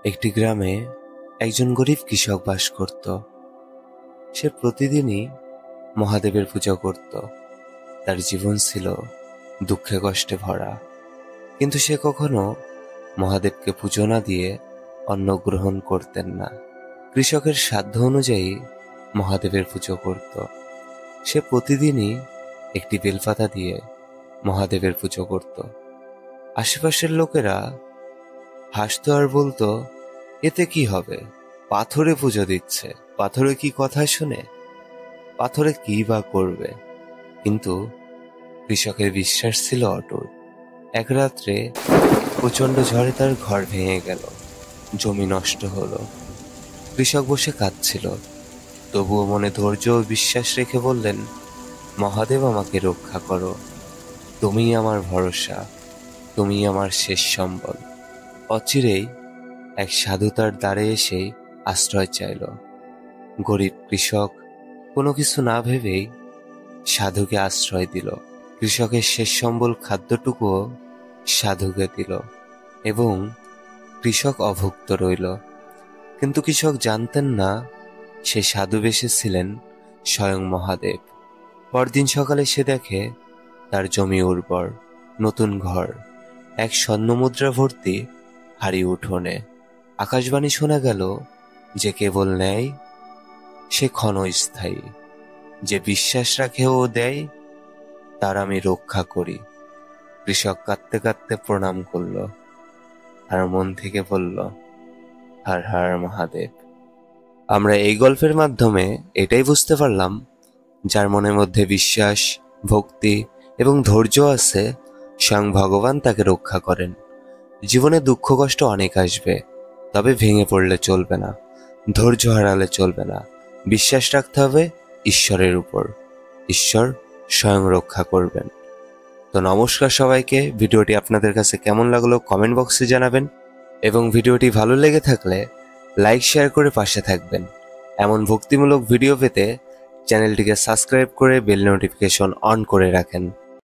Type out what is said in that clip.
একটি গ্রামে একজন গরিব কৃষক বাস করত। সে প্রতিদিনই মহাদেবের পূজা করত। তার জীবন ছিল দুঃখে কষ্টে ভরা, কিন্তু সে কখনো মহাদেবকে পুজো না দিয়ে অন্ন গ্রহণ করতেন না। কৃষকের সাধ্য অনুযায়ী মহাদেবের পুজো করত। সে প্রতিদিনই একটি বেলপাতা দিয়ে মহাদেবের পুজো করত। আশেপাশের লোকেরা হাসতো আর বলতো, এতে কি হবে, পাথরে পুজো দিচ্ছে, পাথরে কি কথা শুনে, পাথরে কি বা করবে। কিন্তু কৃষকের বিশ্বাস ছিল অটুট। এক রাত্রে প্রচন্ড ঝড়ে তার ঘর ভেঙে গেল, জমি নষ্ট হলো। কৃষক বসে কাঁদছিল, তবুও মনে ধৈর্য ও বিশ্বাস রেখে বললেন, মহাদেব আমাকে রক্ষা করো, তুমিই আমার ভরসা, তুমিই আমার শেষ সম্বল। অচিরেই এক সাধু তার দ্বারে এসে আশ্রয় চাইল। গরিব কৃষক কোনো কিছু না ভেবেই সাধুকে আশ্রয় দিল। কৃষকের শেষ সম্বল খাদ্যটুকুও সাধুকে দিল এবং কৃষক অভুক্ত রইল। কিন্তু কৃষক জানতেন না, সে সাধু বেশে ছিলেন স্বয়ং মহাদেব। পরদিন সকালে সে দেখে তার জমি উর্বর, নতুন ঘর, এক স্বর্ণমুদ্রা ভর্তি হাড়ি উঠোনে। আকাশবাণী শোনা গেল, যে কেবল নেয় সে ক্ষণস্থায়ী, যে বিশ্বাস রাখে ও দেয় তার আমি রক্ষা করি। কৃষক কাঁদতে কাঁদতে প্রণাম করল আর মন থেকে বলল, হর হর মহাদেব। আমরা এই গল্পের মাধ্যমে এটাই বুঝতে পারলাম, যার মনের মধ্যে বিশ্বাস, ভক্তি এবং ধৈর্য আছে, স্বয়ং ভগবান তাকে রক্ষা করেন। জীবনে দুঃখ কষ্ট অনেক আসবে, তবে ভেঙে পড়লে চলবে না, ধৈর্য হারালে চলবে না। বিশ্বাস রাখতে হবে ঈশ্বরের উপর, ঈশ্বর স্বয়ং রক্ষা করবেন। তো নমস্কার সবাইকে। ভিডিওটি আপনাদের কাছে কেমন লাগলো কমেন্ট বক্সে জানাবেন, এবং ভিডিওটি ভালো লেগে থাকলে লাইক শেয়ার করে পাশে থাকবেন। এমন ভক্তিমূলক ভিডিও পেতে চ্যানেলটিকে সাবস্ক্রাইব করে বেল নোটিফিকেশন অন করে রাখেন।